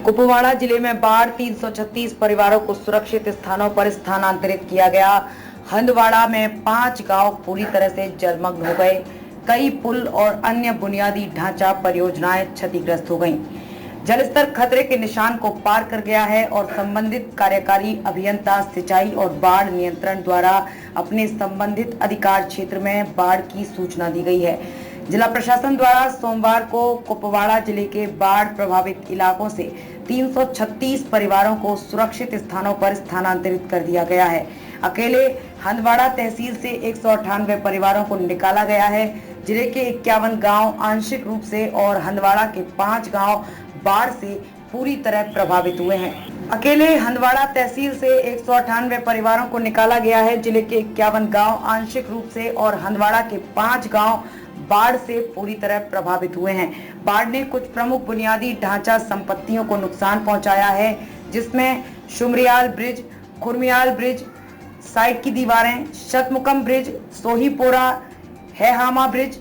कुपवाड़ा जिले में बाढ़ 336 परिवारों को सुरक्षित स्थानों पर स्थानांतरित किया गया। हंदवाड़ा में 5 गांव पूरी तरह से जलमग्न हो गए। कई पुल और अन्य बुनियादी ढांचा परियोजनाएं क्षतिग्रस्त हो गईं। जलस्तर खतरे के निशान को पार कर गया है और संबंधित कार्यकारी अभियंता सिंचाई और बाढ़ नियंत्रण द्वारा अपने संबंधित अधिकार क्षेत्र में बाढ़ की सूचना दी गई है। जिला प्रशासन द्वारा सोमवार को कुपवाड़ा जिले के बाढ़ प्रभावित इलाकों से 336 परिवारों को सुरक्षित स्थानों पर स्थानांतरित कर दिया गया है। अकेले हंदवाड़ा तहसील से 198 परिवारों को निकाला गया है। जिले के 51 गांव आंशिक रूप से और हंदवाड़ा के 5 गांव बाढ़ से पूरी तरह प्रभावित हुए हैं। अकेले हंदवाड़ा तहसील से 198 परिवारों को निकाला गया है। जिले के 51 गांव आंशिक रूप से और हंदवाड़ा के 5 गांव बाढ़ से पूरी तरह प्रभावित हुए हैं। बाढ़ ने कुछ प्रमुख बुनियादी ढांचा संपत्तियों को नुकसान पहुंचाया है, जिसमें शुमरियाल ब्रिज, खुरमियाल ब्रिज, साइड की दीवारें, शतमुकम ब्रिज, सोहीपोरा हैहामा ब्रिज,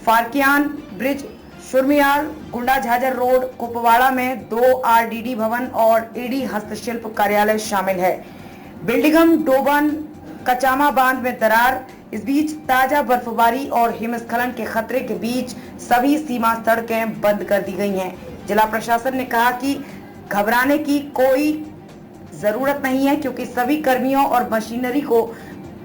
फारकियान ब्रिज, शुरमियाल गुंडा झाझर रोड, कुपवाड़ा में 2 आरडीडी भवन और ईडी हस्तशिल्प कार्यालय शामिल है। बिल्डिगम डोबन कचामा बांध में दरार। इस बीच ताजा बर्फबारी और हिमस्खलन के खतरे के बीच सभी सीमा सड़कें बंद कर दी गई हैं। जिला प्रशासन ने कहा कि घबराने की कोई जरूरत नहीं है, क्योंकि सभी कर्मियों और मशीनरी को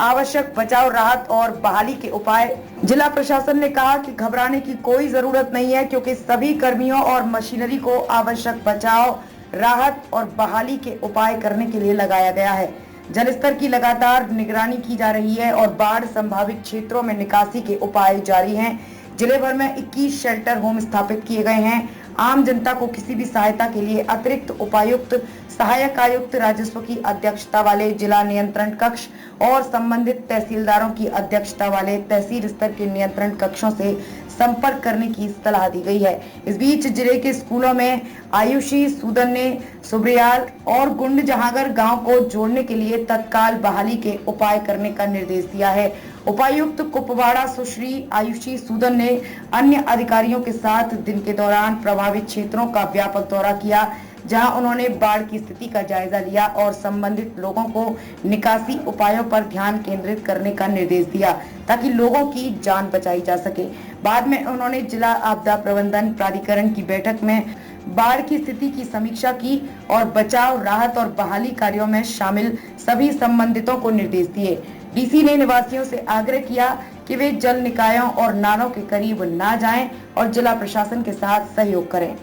आवश्यक बचाव, राहत और बहाली के उपाय जिला प्रशासन ने कहा कि घबराने की कोई जरूरत नहीं है, क्योंकि सभी कर्मियों और मशीनरी को आवश्यक बचाव, राहत और बहाली के उपाय करने के लिए लगाया गया है। जलस्तर की लगातार निगरानी की जा रही है और बाढ़ संभावित क्षेत्रों में निकासी के उपाय जारी हैं। जिले भर में 21 शेल्टर होम स्थापित किए गए हैं। आम जनता को किसी भी सहायता के लिए अतिरिक्त उपायुक्त, सहायक आयुक्त, राजस्व की अध्यक्षता वाले जिला नियंत्रण कक्ष और संबंधित तहसीलदारों की अध्यक्षता वाले तहसील स्तर के नियंत्रण कक्षों से संपर्क करने की सलाह दी गई है। इस बीच जिले के स्कूलों में आयुषी सूदन ने सुब्रियाल और गुंड जहांगर गांव को जोड़ने के लिए तत्काल बहाली के उपाय करने का निर्देश दिया है। उपायुक्त कुपवाड़ा सुश्री आयुषी सूदन ने अन्य अधिकारियों के साथ दिन के दौरान प्रभावित क्षेत्रों का व्यापक दौरा किया, जहां उन्होंने बाढ़ की स्थिति का जायजा लिया और संबंधित लोगों को निकासी उपायों पर ध्यान केंद्रित करने का निर्देश दिया, ताकि लोगों की जान बचाई जा सके। बाद में उन्होंने जिला आपदा प्रबंधन प्राधिकरण की बैठक में बाढ़ की स्थिति की समीक्षा की और बचाव, राहत और बहाली कार्यों में शामिल सभी संबंधितों को निर्देश दिए। डीसी ने निवासियों से आग्रह किया कि वे जल निकायों और नालों के करीब ना जाएं और जिला प्रशासन के साथ सहयोग करें।